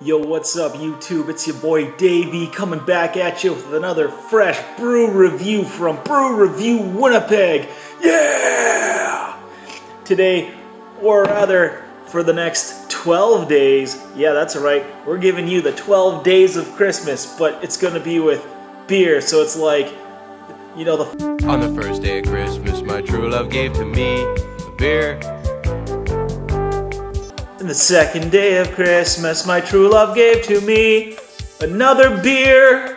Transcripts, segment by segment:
Yo, what's up YouTube? It's your boy Davey coming back at you with another fresh brew review from Brew Review Winnipeg. Yeah! Today, or rather for the next 12 days, yeah that's right, we're giving you the 12 days of Christmas, but it's gonna be with beer, so it's like, you know, On the first day of Christmas, my true love gave to me a beer. And the second day of Christmas, my true love gave to me another beer.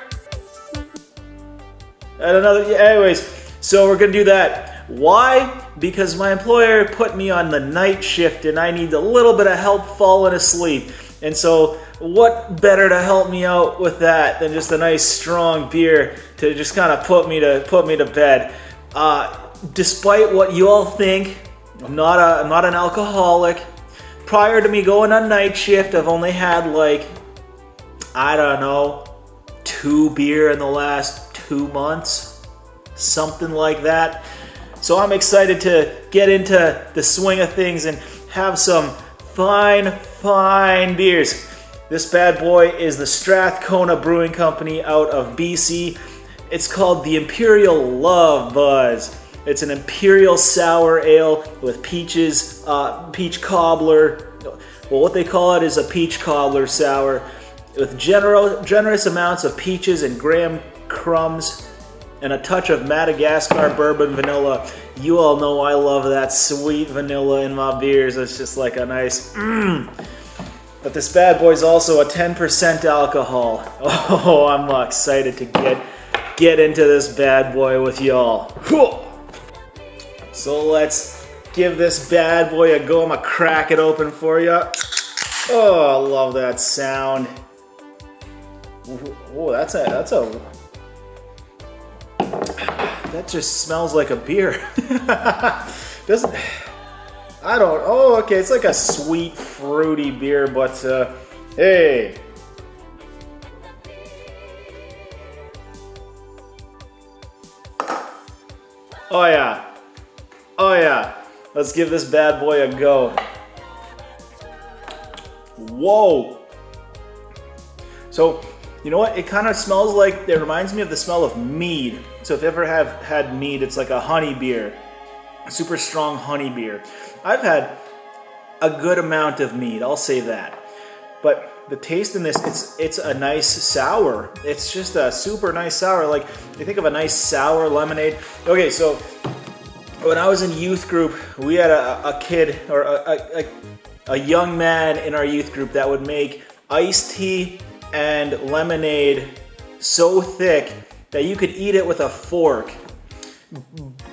And another, anyways, so we're gonna do that. Why? Because my employer put me on the night shift and I need a little bit of help falling asleep. And so what better to help me out with that than just a nice strong beer to just kind of put me to bed. Despite what you all think, I'm not an alcoholic. Prior to me going on night shift, I've only had like, I don't know, 2 beer in the last 2 months, something like that. So I'm excited to get into the swing of things and have some fine beers. This bad boy is the Strathcona Brewing Company out of BC. It's called the Imperial Love Buzz. It's an imperial sour ale with peaches, peach cobbler. Well, what they call it is a peach cobbler sour with generous amounts of peaches and graham crumbs and a touch of Madagascar bourbon vanilla. You all know I love that sweet vanilla in my beers. It's just like a nice But this bad boy is also a 10% alcohol. Oh, I'm excited to get into this bad boy with y'all. So let's give this bad boy a go. I'm gonna crack it open for you. Oh, I love that sound. Oh, that just smells like a beer. Doesn't, I don't, oh, okay, it's like a sweet, fruity beer, but hey. Oh yeah. Oh yeah, let's give this bad boy a go. Whoa. So, you know what? It kind of smells like, it reminds me of the smell of mead. So if you ever have had mead, it's like a honey beer. A super strong honey beer. I've had a good amount of mead, I'll say that. But the taste in this, it's a nice sour. It's just a super nice sour. Like, you think of a nice sour lemonade. Okay, so when I was in youth group, we had a kid, or a young man in our youth group that would make iced tea and lemonade so thick that you could eat it with a fork.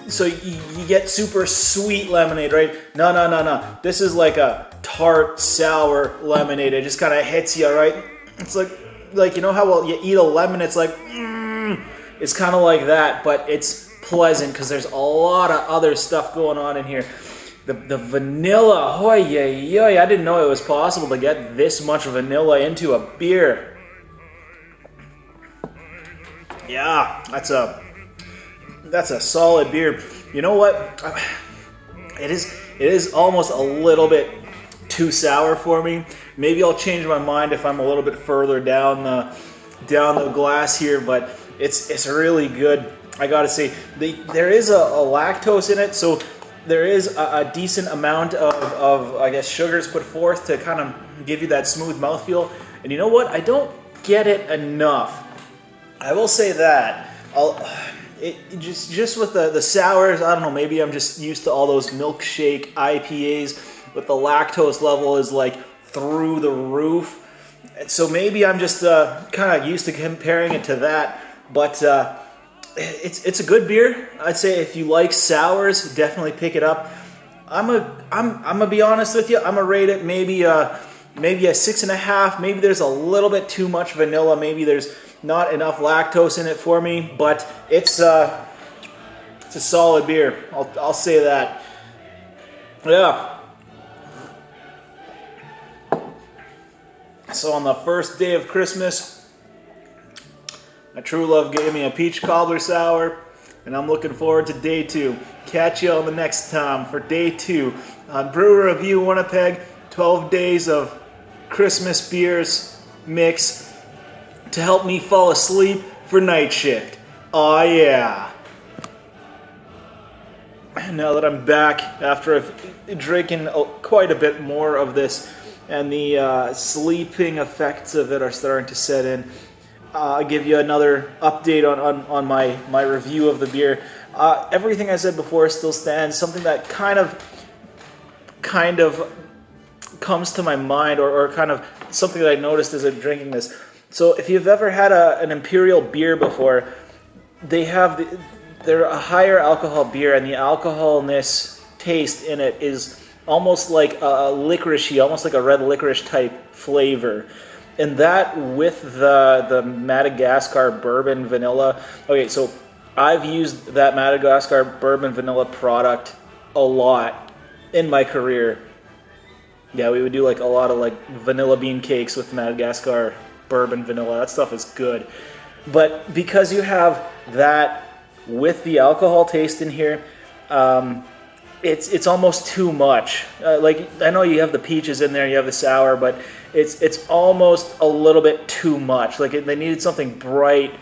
So you get super sweet lemonade, right? No. This is like a tart, sour lemonade. It just kind of hits you, right? It's like you know how well you eat a lemon, it's like, it's kind of like that, but it's pleasant because there's a lot of other stuff going on in here. The vanilla, oh yeah, I didn't know it was possible to get this much vanilla into a beer. Yeah, that's a solid beer. You know what? It is almost a little bit too sour for me. Maybe I'll change my mind if I'm a little bit further down the glass here, but it's really good. I gotta say, there is a lactose in it, so there is a decent amount of I guess sugars put forth to kind of give you that smooth mouthfeel. And you know what? I don't get it enough. I will say that. Just with the sours, I don't know, maybe I'm just used to all those milkshake IPAs, but the lactose level is like through the roof. So maybe I'm just kind of used to comparing it to that, but it's a good beer. I'd say if you like sours, definitely pick it up. I'm gonna be honest with you. I'm gonna rate it maybe a 6.5. Maybe there's a little bit too much vanilla. Maybe there's not enough lactose in it for me. But it's a solid beer. I'll say that. Yeah. So on the first day of Christmas, my true love gave me a peach cobbler sour, and I'm looking forward to day 2. Catch you on the next time for day 2 on Brew Review Winnipeg. 12 days of Christmas beers. mix to help me fall asleep for night shift. Oh yeah. Now that I'm back after I've drinking quite a bit more of this and the sleeping effects of it are starting to set in, I'll give you another update on my review of the beer. Everything I said before still stands. Something that kind of comes to my mind, or kind of something that I noticed as I'm drinking this. So if you've ever had an imperial beer before, they're a higher alcohol beer, and the alcoholness taste in it is almost like a licoricey, almost like a red licorice type flavor. And that with the Madagascar bourbon vanilla. Okay, so I've used that Madagascar bourbon vanilla product a lot in my career. Yeah, we would do like a lot of like vanilla bean cakes with Madagascar bourbon vanilla. That stuff is good. But because you have that with the alcohol taste in here, it's almost too much. Like, I know you have the peaches in there, you have the sour, but it's almost a little bit too much. Like, they needed something bright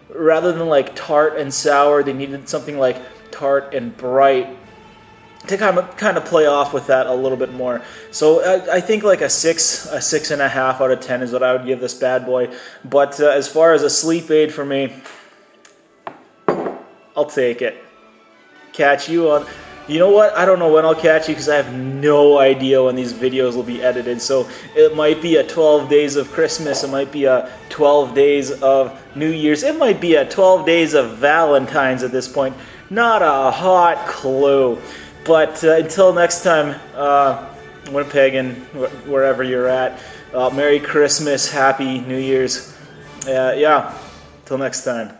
rather than like tart and sour. They needed something like tart and bright to kind of play off with that a little bit more. So I think like a 6.5 out of 10 is what I would give this bad boy. But as far as a sleep aid for me, I'll take it. Catch you on... You know what? I don't know when I'll catch you because I have no idea when these videos will be edited. So it might be a 12 days of Christmas. It might be a 12 days of New Year's. It might be a 12 days of Valentine's at this point. Not a hot clue. But until next time, Winnipeg and wherever you're at, Merry Christmas, Happy New Year's. Yeah, till next time.